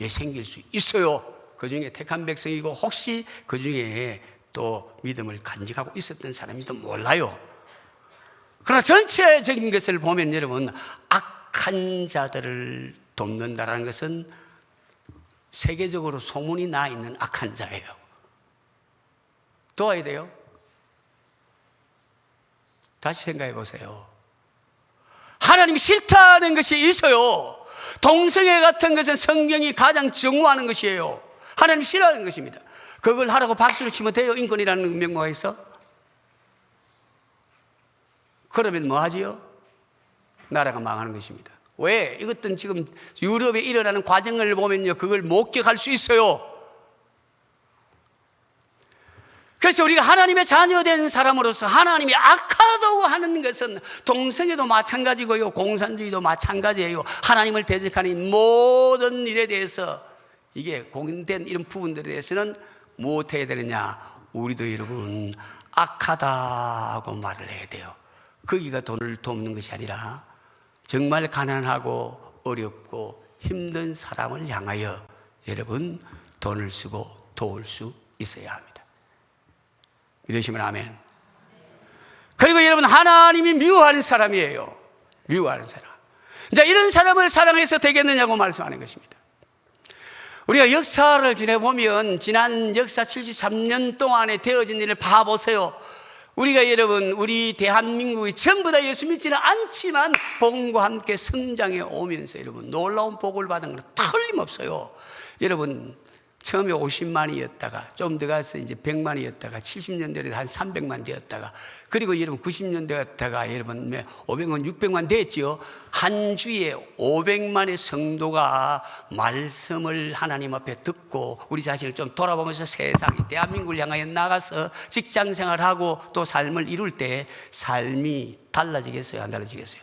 예, 생길 수 있어요. 그 중에 택한 백성이고 혹시 그 중에 또 믿음을 간직하고 있었던 사람이도 몰라요. 그러나 전체적인 것을 보면 여러분, 악한 자들을 돕는다라는 것은 세계적으로 소문이 나 있는 악한 자예요. 도와야 돼요. 다시 생각해 보세요. 하나님이 싫다는 것이 있어요. 동성애 같은 것은 성경이 가장 정오하는 것이에요. 하나님이 싫어하는 것입니다. 그걸 하라고 박수를 치면 돼요? 인권이라는 명목가 있어? 그러면 뭐 하지요? 나라가 망하는 것입니다. 왜? 이것은 지금 유럽에 일어나는 과정을 보면요, 그걸 목격할 수 있어요. 그래서 우리가 하나님의 자녀된 사람으로서 하나님이 악하다고 하는 것은 동성애도 마찬가지고요, 공산주의도 마찬가지예요. 하나님을 대적하는 모든 일에 대해서 이게 공인된 이런 부분들에 대해서는 무엇 해야 되느냐? 우리도 여러분 악하다고 말을 해야 돼요. 거기가 돈을 돕는 것이 아니라 정말 가난하고 어렵고 힘든 사람을 향하여 여러분 돈을 쓰고 도울 수 있어야 합니다. 믿으시면 아멘. 그리고 여러분, 하나님이 미워하는 사람이에요. 미워하는 사람. 자, 이런 사람을 사랑해서 되겠느냐고 말씀하는 것입니다. 우리가 역사를 지내보면 지난 역사 73년 동안에 되어진 일을 봐보세요. 우리가 여러분, 우리 대한민국이 전부 다 예수 믿지는 않지만 복음과 함께 성장해 오면서 여러분 놀라운 복을 받은 건 틀림없어요. 여러분, 처음에 50만이었다가 좀 더 가서 이제 100만이었다가 70년대에 한 300만 되었다가, 그리고 여러분 90년대였다가 여러분 500만, 600만 됐죠. 한 주에 500만의 성도가 말씀을 하나님 앞에 듣고 우리 자신을 좀 돌아보면서 세상에 대한민국을 향하여 나가서 직장 생활하고 또 삶을 이룰 때 삶이 달라지겠어요? 안 달라지겠어요?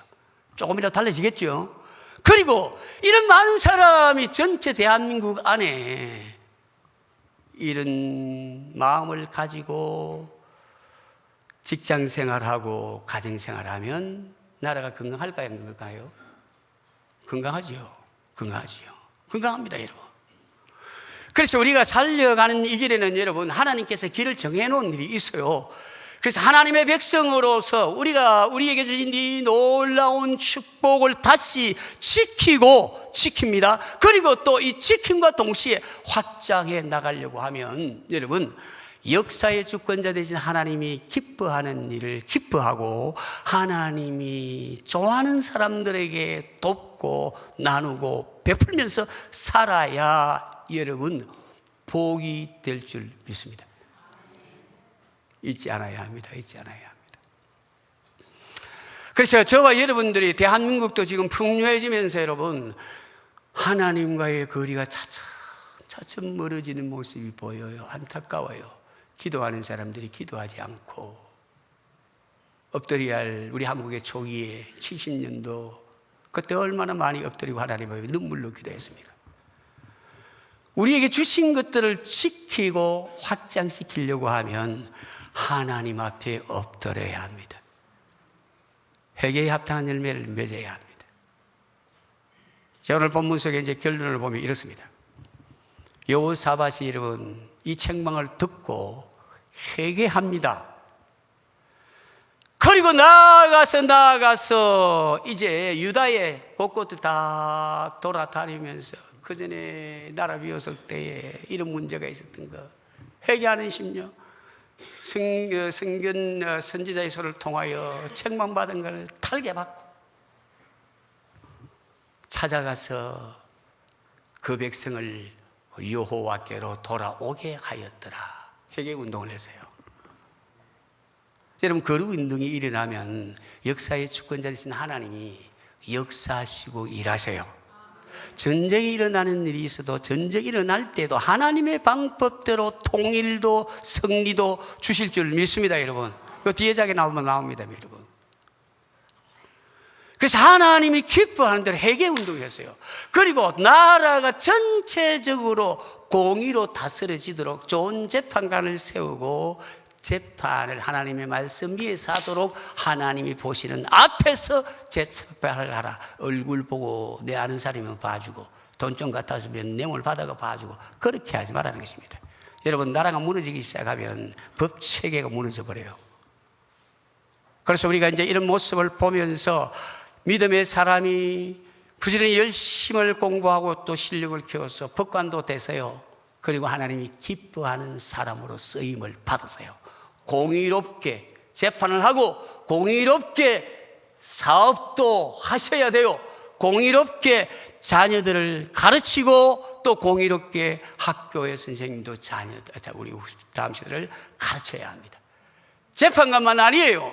조금이라도 달라지겠죠. 그리고 이런 많은 사람이 전체 대한민국 안에 이런 마음을 가지고 직장 생활하고 가정 생활하면 나라가 건강할까요? 안 건강할까요? 건강하지요. 건강하지요. 건강합니다, 여러분. 그래서 우리가 살려가는 이 길에는 여러분 하나님께서 길을 정해놓은 일이 있어요. 그래서 하나님의 백성으로서 우리가 우리에게 주신 이 놀라운 축복을 다시 지킵니다. 그리고 또 이 지킴과 동시에 확장해 나가려고 하면 여러분, 역사의 주권자 되신 하나님이 기뻐하는 일을 기뻐하고 하나님이 좋아하는 사람들에게 돕고 나누고 베풀면서 살아야 여러분 복이 될 줄 믿습니다. 잊지 않아야 합니다. 잊지 않아야 합니다. 그래서 저와 여러분들이 대한민국도 지금 풍요해지면서 여러분 하나님과의 거리가 차츰 멀어지는 모습이 보여요. 안타까워요. 기도하는 사람들이 기도하지 않고 엎드려야 할 우리 한국의 초기에 70년도 그때 얼마나 많이 엎드리고 하나님 앞에 눈물로 기도했습니까? 우리에게 주신 것들을 지키고 확장시키려고 하면 하나님 앞에 엎드려야 합니다. 회개에 합당한 열매를 맺어야 합니다. 오늘 본문 속에 이제 결론을 보면 이렇습니다. 여호사밧이 여러분 이 책망을 듣고 회개합니다. 그리고 나아가서 이제 유다의 곳곳을 다 돌아다니면서 그 전에 나라 비었을 때에 이런 문제가 있었던 거 회개하는 심령, 성경 선지자의 소를 통하여 책망받은 걸 탈개받고 찾아가서 그 백성을 여호와께로 돌아오게 하였더라. 회개운동을 했어요. 여러분 거룩운동이 일어나면 역사의 주권자이신 하나님이 역사하시고 일하셔요. 전쟁이 일어나는 일이 있어도 전쟁이 일어날 때도 하나님의 방법대로 통일도 승리도 주실 줄 믿습니다. 여러분 그 뒤에 장에 나오면 나옵니다. 여러분 그래서 하나님이 기뻐하는 대로 회개운동을 했어요. 그리고 나라가 전체적으로 공의로 다스려지도록 좋은 재판관을 세우고 재판을 하나님의 말씀 위에서 하도록 하나님이 보시는 앞에서 재판을 하라. 얼굴 보고 내 아는 사람이면 봐주고 돈 좀 갖다 주면 뇌물 받아가 봐주고 그렇게 하지 말라는 것입니다. 여러분 나라가 무너지기 시작하면 법체계가 무너져 버려요. 그래서 우리가 이제 이런 모습을 보면서 믿음의 사람이 부지런히 열심을 공부하고 또 실력을 키워서 법관도 되세요. 그리고 하나님이 기뻐하는 사람으로 쓰임을 받으세요. 공의롭게 재판을 하고 공의롭게 사업도 하셔야 돼요. 공의롭게 자녀들을 가르치고 또 공의롭게 학교의 선생님도 우리 다음 세대를 가르쳐야 합니다. 재판관만 아니에요.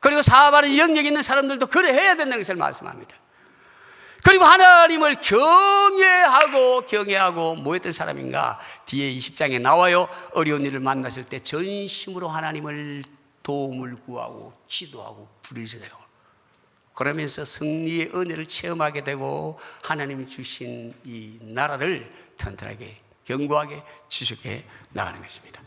그리고 사업하는 영역 있는 사람들도 그래 해야 된다는 것을 말씀합니다. 그리고 하나님을 경외하고 뭐였던 사람인가? 뒤에 20장에 나와요. 어려운 일을 만나실 때 전심으로 하나님을 도움을 구하고 기도하고 부르시세요. 그러면서 승리의 은혜를 체험하게 되고 하나님이 주신 이 나라를 튼튼하게 견고하게 지속해 나가는 것입니다.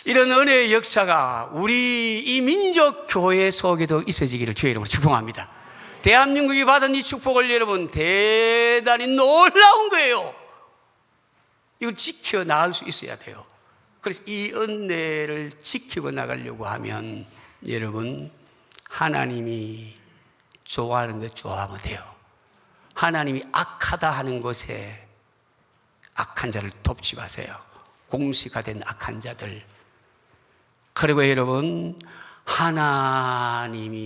이런 은혜의 역사가 우리 이 민족 교회 속에도 있어지기를 주의 이름으로 축복합니다. 대한민국이 받은 이 축복을 여러분 대단히 놀라운 거예요. 이걸 지켜나갈 수 있어야 돼요. 그래서 이 은혜를 지키고 나가려고 하면 여러분 하나님이 좋아하는 것 좋아하면 돼요. 하나님이 악하다 하는 곳에 악한 자를 돕지 마세요. 공시가된 악한 자들. 그리고 여러분 하나님이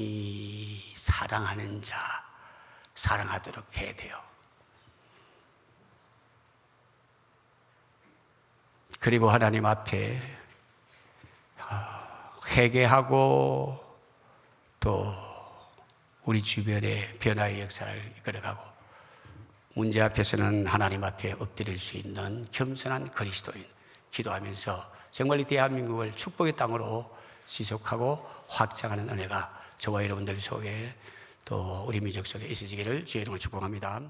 사랑하는 자 사랑하도록 해야 돼요. 그리고 하나님 앞에 회개하고 또 우리 주변의 변화의 역사를 이끌어가고 문제 앞에서는 하나님 앞에 엎드릴 수 있는 겸손한 그리스도인 기도하면서 정말 이 대한민국을 축복의 땅으로 지속하고 확장하는 은혜가 저와 여러분들 속에 또 우리 민족 속에 있으시기를 주의 이름으로 축복합니다.